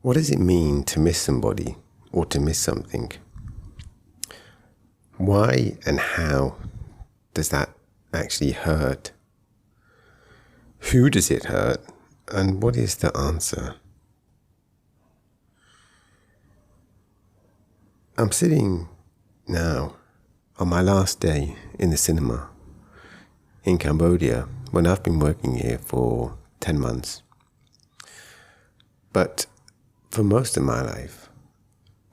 What does it mean to miss somebody or to miss something? Why and how does that actually hurt? Who does it hurt? And what is the answer? I'm sitting now on my last day in the cinema in Cambodia when I've been working here for 10 months. But for most of my life,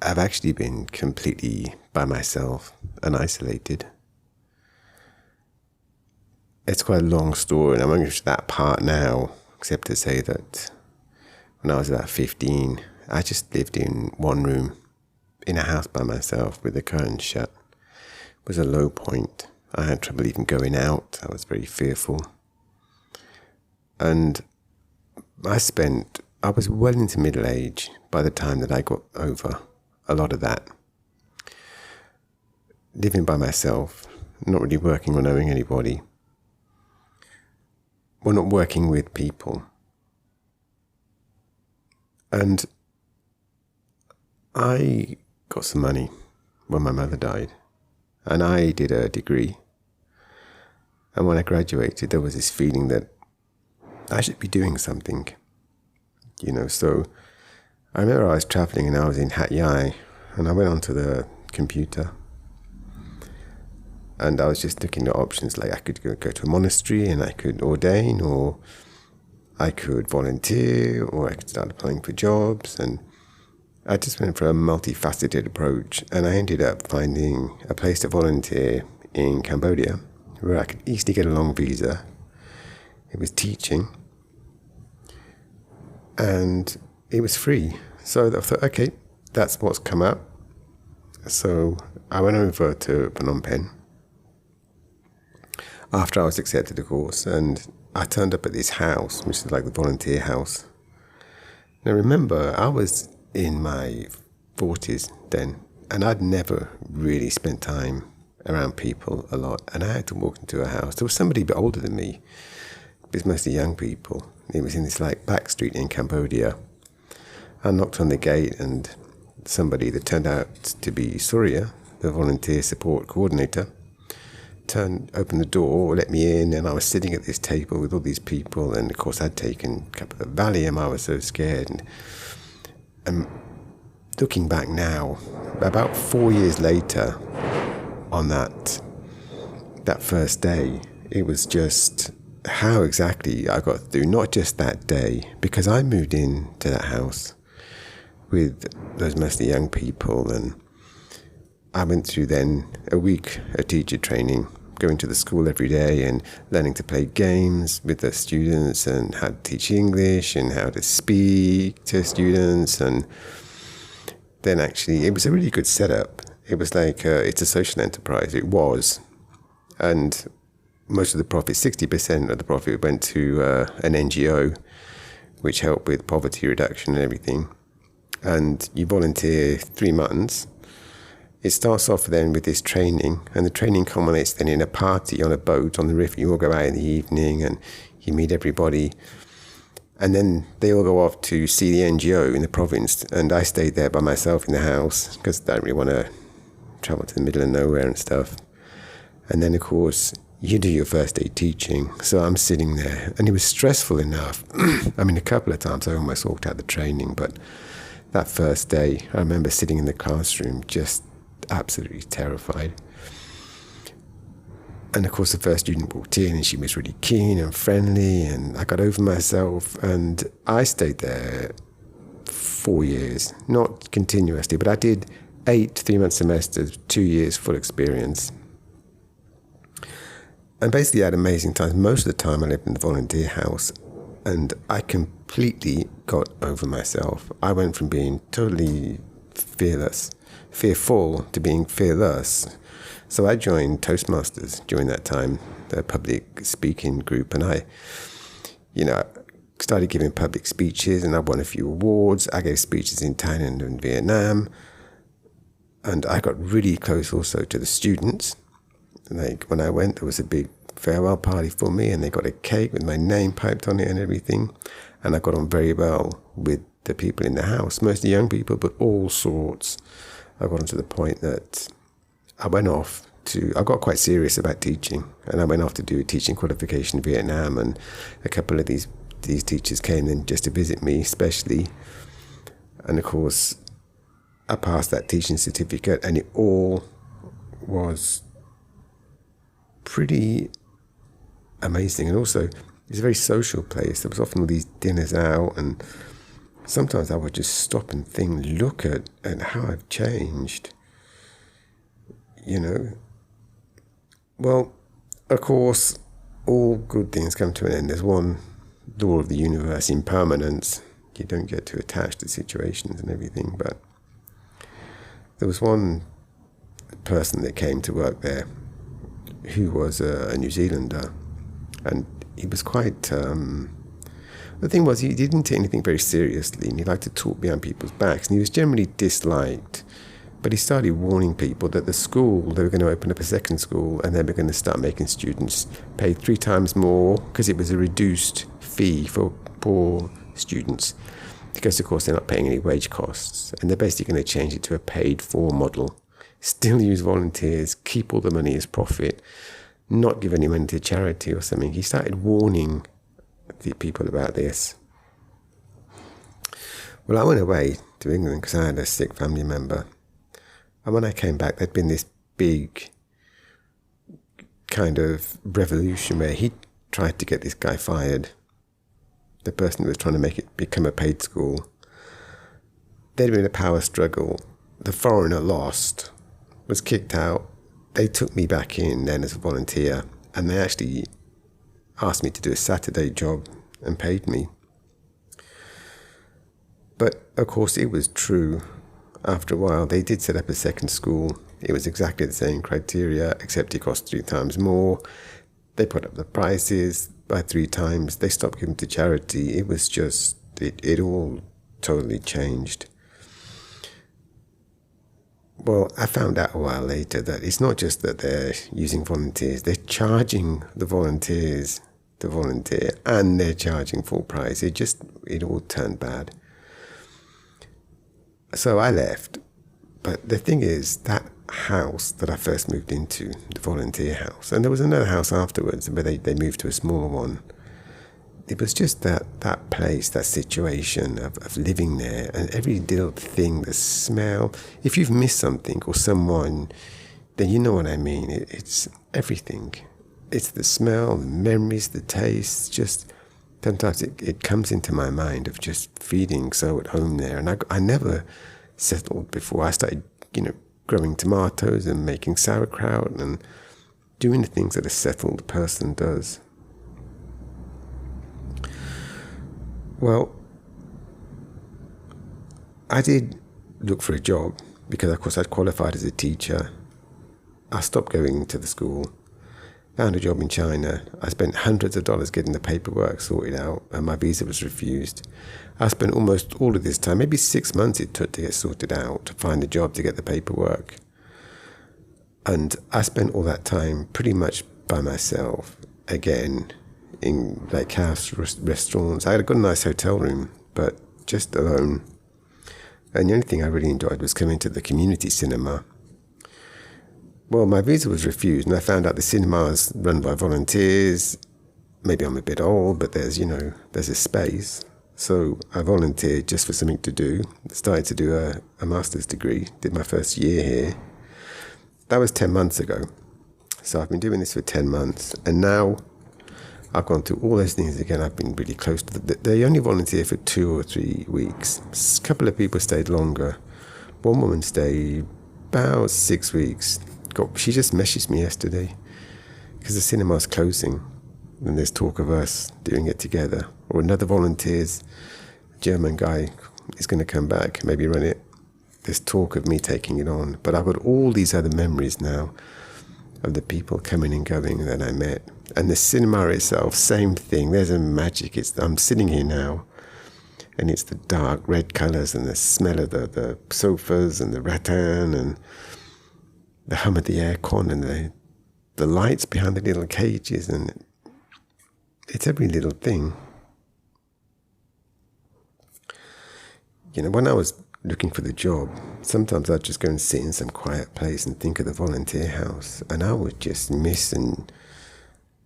I've actually been completely by myself and isolated. It's quite a long story, and I'm going to that part now, except to say that when I was about 15, I just lived in one room in a house by myself with the curtains shut. It was a low point. I had trouble even going out. I was very fearful. And I was well into middle age by the time that I got over a lot of that. Living by myself, not really working or knowing anybody. Well, not working with people. And I got some money when my mother died. And I did a degree. And when I graduated, there was this feeling that I should be doing something. So I remember I was traveling and I was in Hat Yai, and I went onto the computer and I was just looking at options, like I could go to a monastery and I could ordain, or I could volunteer, or I could start applying for jobs. And I just went for a multifaceted approach, and I ended up finding a place to volunteer in Cambodia where I could easily get a long visa. It was teaching, and it was free. So I thought, okay, that's what's come up. So I went over to Phnom Penh after I was accepted, of course, and I turned up at this house, which is like the volunteer house. Now remember, I was in my 40s then, and I'd never really spent time around people a lot, and I had to walk into a house. There was somebody a bit older than me. It was mostly young people. It was in this like back street in Cambodia. I knocked on the gate, and somebody that turned out to be Surya, the volunteer support coordinator, opened the door, let me in, and I was sitting at this table with all these people, and of course I'd taken a couple of Valium. I was so scared. And looking back now, about 4 years later, on that first day, it was just how exactly I got through, not just that day, because I moved into that house with those mostly young people, and I went through then a week of teacher training, going to the school every day and learning to play games with the students and how to teach English and how to speak to students. And then actually it was a really good setup. It was like it's a social enterprise. It was. And most of the profit, 60% of the profit went to an NGO, which helped with poverty reduction and everything. And you volunteer 3 months. It starts off then with this training, and the training culminates then in a party on a boat on the river. You all go out in the evening and you meet everybody. And then they all go off to see the NGO in the province. And I stayed there by myself in the house because I don't really want to travel to the middle of nowhere and stuff. And then, of course, you do your first day teaching. So I'm sitting there, and it was stressful enough. I mean, a couple of times I almost walked out of the training, but that first day, I remember sitting in the classroom just absolutely terrified. And of course the first student walked in, and she was really keen and friendly, and I got over myself, and I stayed there 4 years, not continuously, but I did 8 3-month semesters, 2 years full experience. And basically I had amazing times. Most of the time I lived in the volunteer house, and I completely got over myself. I went from being totally fearful to being fearless. So I joined Toastmasters during that time, the public speaking group, and I started giving public speeches, and I won a few awards. I gave speeches in Thailand and Vietnam, and I got really close also to the students. Like when I went, there was a big farewell party for me, and they got a cake with my name piped on it and everything, and I got on very well with the people in the house, mostly young people, but all sorts. I got to the point that I got quite serious about teaching, and I went off to do a teaching qualification in Vietnam, and a couple of these teachers came in just to visit me, especially. And of course, I passed that teaching certificate, and it all was pretty amazing. And also, it's a very social place. There was often all these dinners out, and sometimes I would just stop and think, look at how I've changed, Well, of course, all good things come to an end. There's one law of the universe, impermanence. You don't get too attached to situations and everything. But there was one person that came to work there who was a New Zealander, and he was quite... the thing was, he didn't take anything very seriously, and he liked to talk behind people's backs, and he was generally disliked. But he started warning people that the school, they were going to open up a second school, and they were going to start making students pay 3 times more, because it was a reduced fee for poor students. Because, of course, they're not paying any wage costs, and they're basically going to change it to a paid-for model. Still use volunteers, keep all the money as profit, not give any money to charity or something. He started warning the people about this. Well, I went away to England because I had a sick family member. And when I came back, there'd been this big kind of revolution where he tried to get this guy fired. The person who was trying to make it become a paid school. There'd been a power struggle. The foreigner lost, was kicked out. They took me back in then as a volunteer, and they actually asked me to do a Saturday job and paid me. But of course it was true. After a while, they did set up a second school. It was exactly the same criteria, except it cost 3 times more. They put up the prices by 3 times. They stopped giving to charity. It was just, it all totally changed. Well, I found out a while later that it's not just that they're using volunteers. They're charging the volunteers to volunteer, and they're charging full price. It all turned bad. So I left, but the thing is, that house that I first moved into, the volunteer house, and there was another house afterwards, but they moved to a smaller one. It was just that place, that situation of living there, and every little thing, the smell. If you've missed something or someone, then you know what I mean. It's everything. It's the smell, the memories, the tastes, just... Sometimes it comes into my mind of just feeling so at home there. And I never settled before. I started, growing tomatoes and making sauerkraut and doing the things that a settled person does. Well, I did look for a job because, of course, I'd qualified as a teacher. I stopped going to the school. Found a job in China. I spent hundreds of dollars getting the paperwork sorted out, and my visa was refused. I spent almost all of this time, maybe 6 months it took to get sorted out, to find a job, to get the paperwork. And I spent all that time pretty much by myself, again, in like house restaurants. I had a good nice hotel room, but just alone. And the only thing I really enjoyed was coming to the community cinema. Well, my visa was refused, and I found out the cinema's run by volunteers. Maybe I'm a bit old, but there's a space. So I volunteered just for something to do. Started to do a master's degree. Did my first year here. That was 10 months ago. So I've been doing this for 10 months, and now I've gone through all those things again. I've been really close to they only volunteer for 2 or 3 weeks. A couple of people stayed longer. One woman stayed about 6 weeks. She just messaged me yesterday because the cinema's closing and there's talk of us doing it together. Or another volunteer's German guy is going to come back, maybe run it. There's talk of me taking it on. But I've got all these other memories now of the people coming and going that I met. And the cinema itself, same thing. There's a magic. I'm sitting here now, and it's the dark red colours and the smell of the sofas and the rattan and the hum of the aircon and the lights behind the little cages, and it's every little thing. When I was looking for the job, sometimes I'd just go and sit in some quiet place and think of the volunteer house, and I would just miss and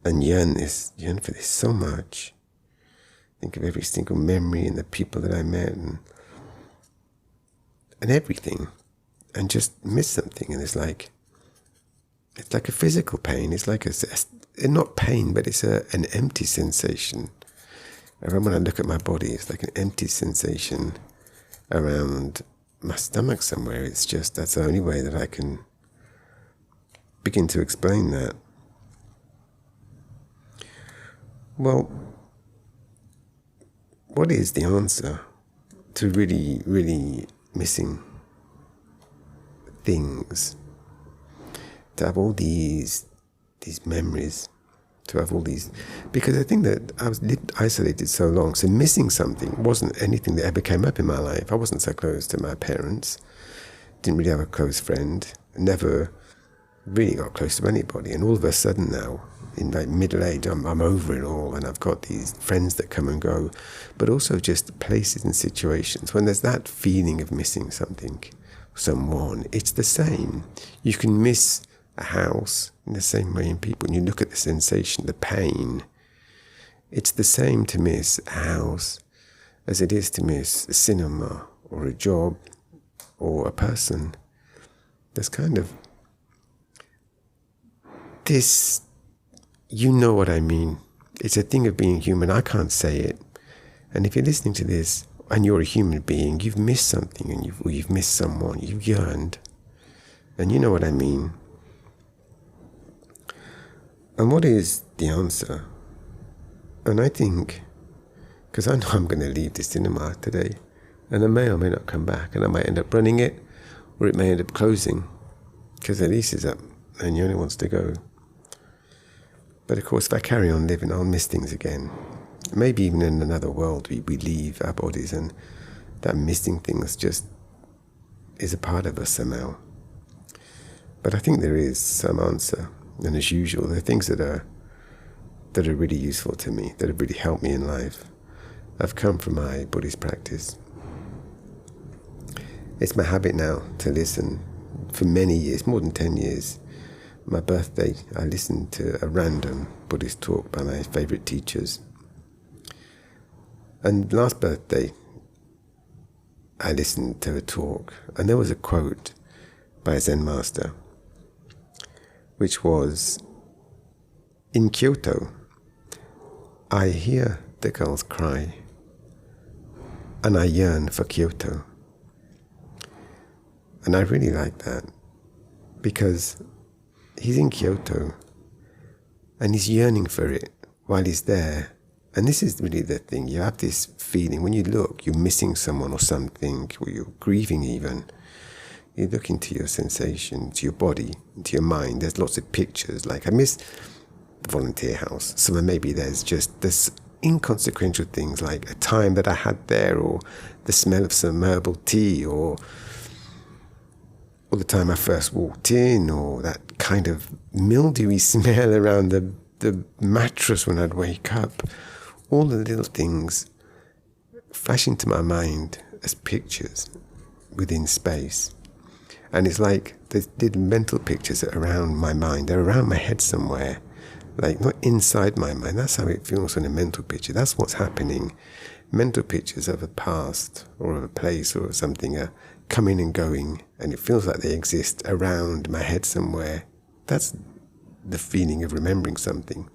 yearn for this so much. Think of every single memory and the people that I met and everything, and just miss something. And it's like a physical pain. It's like not pain, but it's an empty sensation. And when I look at my body, it's like an empty sensation around my stomach somewhere. It's just, that's the only way that I can begin to explain that. Well, what is the answer to really, really missing things? To have all these memories, to have all these, because I think that I was isolated so long, so missing something wasn't anything that ever came up in my life. I wasn't so close to my parents, didn't really have a close friend, never really got close to anybody, and all of a sudden now, in like middle age, I'm over it all, and I've got these friends that come and go, but also just places and situations. When there's that feeling of missing something, someone, it's the same. You can miss a house in the same way in people. And you look at the sensation, the pain. It's the same to miss a house as it is to miss a cinema or a job or a person. There's kind of this, you know what I mean. It's a thing of being human. I can't say it. And if you're listening to this and you're a human being, you've missed something, and you've missed someone, you've yearned. And you know what I mean. And what is the answer? And I think, because I know I'm going to leave the cinema today, and I may or may not come back, and I might end up running it, or it may end up closing, because the lease is up, and you only wants to go. But of course, if I carry on living, I'll miss things again. Maybe even in another world, we leave our bodies, and that missing things just is a part of us somehow. But I think there is some answer. And as usual, the things that are really useful to me, that have really helped me in life, have come from my Buddhist practice. It's my habit now to listen for many years, more than 10 years. My birthday, I listened to a random Buddhist talk by my favorite teachers. And last birthday, I listened to a talk, and there was a quote by a Zen master, which was, "In Kyoto, I hear the girls cry, and I yearn for Kyoto." And I really like that, because he's in Kyoto, and he's yearning for it while he's there. And this is really the thing. You have this feeling, when you look, you're missing someone or something, or you're grieving even. You look into your sensation, to your body, into your mind. There's lots of pictures. Like, I miss the volunteer house. So maybe there's just this inconsequential things, like a time that I had there, or the smell of some herbal tea, or the time I first walked in, or that kind of mildewy smell around the mattress when I'd wake up. All the little things flash into my mind as pictures within space. And it's like the mental pictures are around my mind. They're around my head somewhere, like not inside my mind. That's how it feels in a mental picture. That's what's happening. Mental pictures of a past or of a place or something are coming and going, and it feels like they exist around my head somewhere. That's the feeling of remembering something.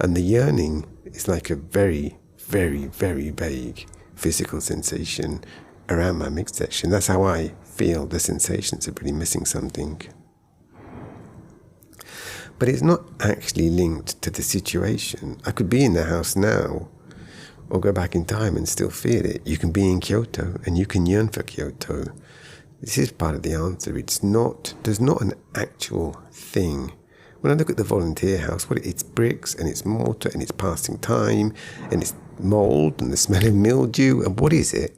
And the yearning is like a very, very, very vague physical sensation around my midsection. That's how I feel the sensations of really missing something. But it's not actually linked to the situation. I could be in the house now, or go back in time and still feel it. You can be in Kyoto and you can yearn for Kyoto. This is part of the answer. There's not an actual thing. When I look at the volunteer house, it's bricks and it's mortar and it's passing time and it's mold and the smell of mildew. And what is it?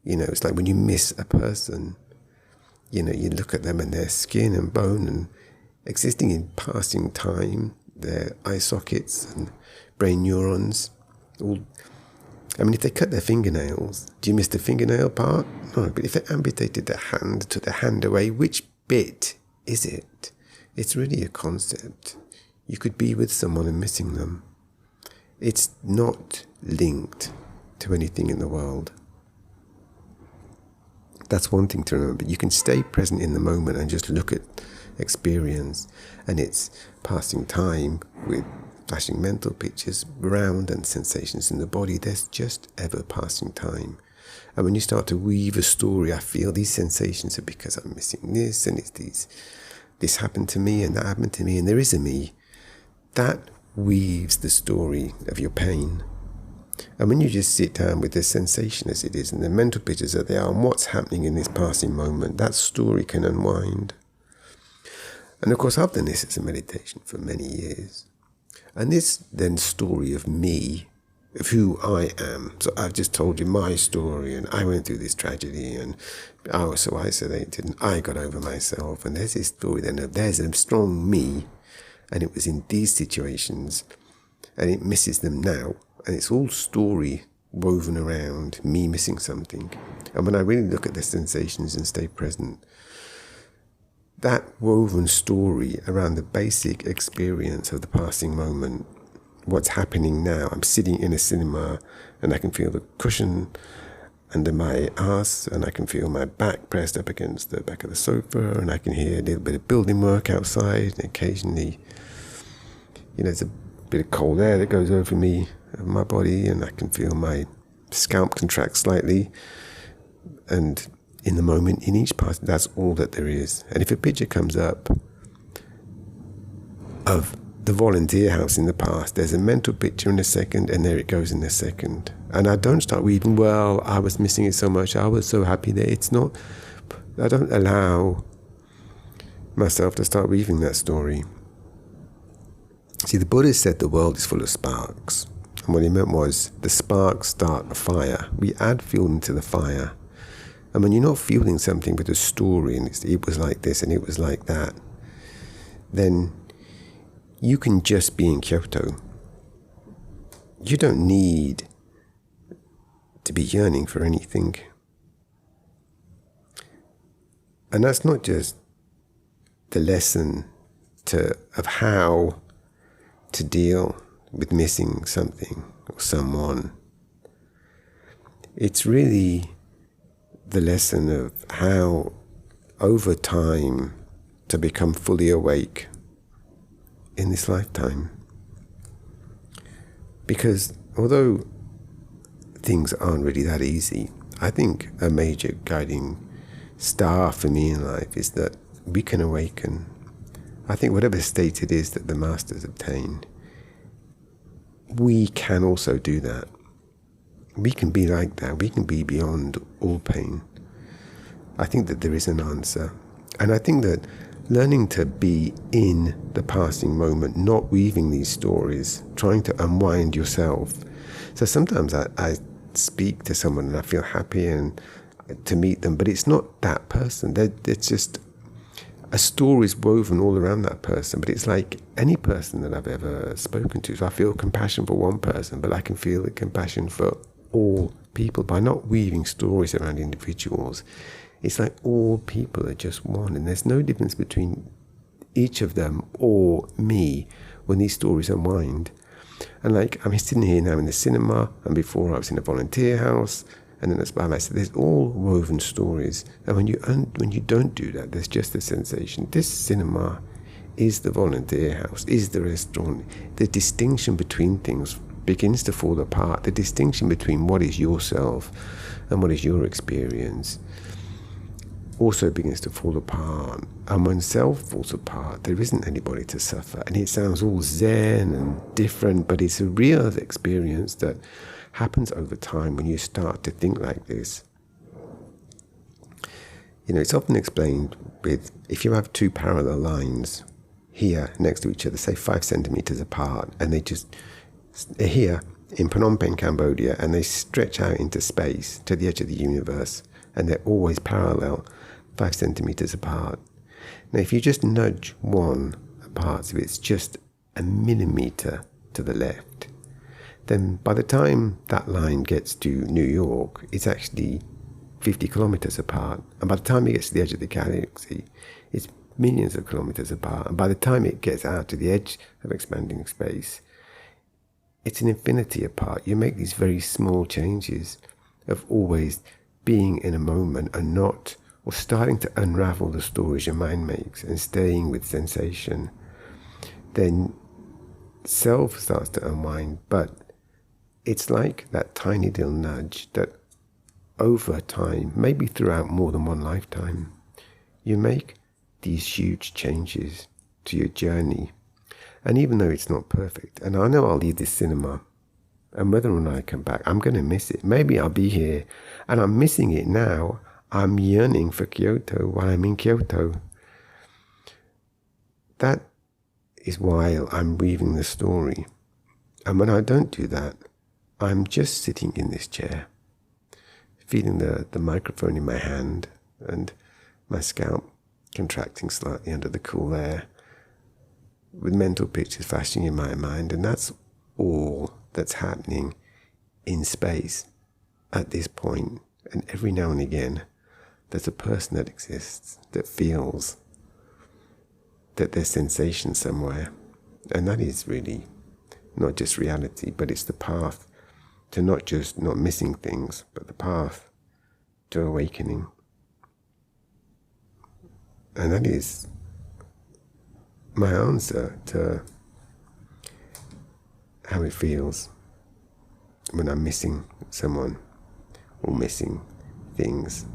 It's like when you miss a person, you look at them and their skin and bone and existing in passing time, their eye sockets and brain neurons, all I mean, if they cut their fingernails, do you miss the fingernail part? No, but if they amputated their hand, took their hand away, which bit is it? It's really a concept. You could be with someone and missing them. It's not linked to anything in the world. That's one thing to remember. You can stay present in the moment and just look at experience, and it's passing time with flashing mental pictures around and sensations in the body. There's just ever passing time. And when you start to weave a story, I feel these sensations are because I'm missing this, and it's this happened to me and that happened to me, and there is a me. That weaves the story of your pain. And when you just sit down with the sensation as it is and the mental pictures that they are and what's happening in this passing moment, that story can unwind. And of course, I've done this as a meditation for many years. And this then story of me, of who I am. So I've just told you my story, and I went through this tragedy, and I was so isolated, and I got over myself. And there's this story then of there's a strong me, and it was in these situations, and it misses them now. And it's all story woven around me missing something. And when I really look at the sensations and stay present, that woven story around the basic experience of the passing moment, what's happening now. I'm sitting in a cinema and I can feel the cushion under my ass, and I can feel my back pressed up against the back of the sofa, and I can hear a little bit of building work outside, and occasionally, there's a bit of cold air that goes over me, over my body, and I can feel my scalp contract slightly. And in the moment, in each part, that's all that there is. And if a picture comes up of the volunteer house in the past, there's a mental picture in a second, and there it goes in a second. And I don't start weaving, well, I was missing it so much, I was so happy there. It's not, I don't allow myself to start weaving that story. See, the Buddha said the world is full of sparks. And what he meant was, the sparks start a fire. We add fuel into the fire. And when you're not fueling something with a story, and it was like this and it was like that, then you can just be in Kyoto. You don't need to be yearning for anything. And that's not just the lesson of how to deal with missing something or someone. It's really the lesson of how, over time, to become fully awake in this lifetime. Because although things aren't really that easy, I think a major guiding star for me in life is that we can awaken. I think whatever state it is that the masters obtain, we can also do that. We can be like that. We can be beyond all pain. I think that there is an answer. And I think that learning to be in the passing moment, not weaving these stories, trying to unwind yourself. So sometimes I speak to someone and I feel happy and to meet them, but it's not that person. It's just a story is woven all around that person. But it's like any person that I've ever spoken to. So I feel compassion for one person, but I can feel the compassion for all people by not weaving stories around individuals. It's like all people are just one, and there's no difference between each of them or me when these stories unwind. And like, I'm sitting here now in the cinema, and before I was in a volunteer house, and then that's by myself. There's all woven stories. And when you don't do that, there's just a sensation. This cinema is the volunteer house, is the restaurant. The distinction between things begins to fall apart. The distinction between what is yourself and what is your experience also begins to fall apart. And when self falls apart, there isn't anybody to suffer. And it sounds all zen and different, but it's a real experience that happens over time when you start to think like this. It's often explained with, if you have two parallel lines here next to each other, say 5 centimeters apart, and they're here in Phnom Penh, Cambodia, and they stretch out into space to the edge of the universe, and they're always parallel, 5 centimeters apart. Now, if you just nudge one apart, so it's just a millimeter to the left, then by the time that line gets to New York, it's actually 50 kilometers apart. And by the time it gets to the edge of the galaxy, it's millions of kilometers apart. And by the time it gets out to the edge of expanding space, it's an infinity apart. You make these very small changes of always being in a moment and not, or starting to unravel the stories your mind makes and staying with sensation. Then self starts to unwind, but it's like that tiny little nudge that over time, maybe throughout more than one lifetime, you make these huge changes to your journey. And even though it's not perfect, and I know I'll leave this cinema, and whether or not I come back, I'm going to miss it. Maybe I'll be here, and I'm missing it now. I'm yearning for Kyoto while I'm in Kyoto. That is while I'm weaving the story. And when I don't do that, I'm just sitting in this chair, feeling the microphone in my hand and my scalp contracting slightly under the cool air, with mental pictures flashing in my mind. And that's all that's happening in space at this point. And every now and again, there's a person that exists that feels that there's sensation somewhere. And that is really not just reality, but it's the path to not just not missing things, but the path to awakening. And that is my answer to how it feels when I'm missing someone or missing things.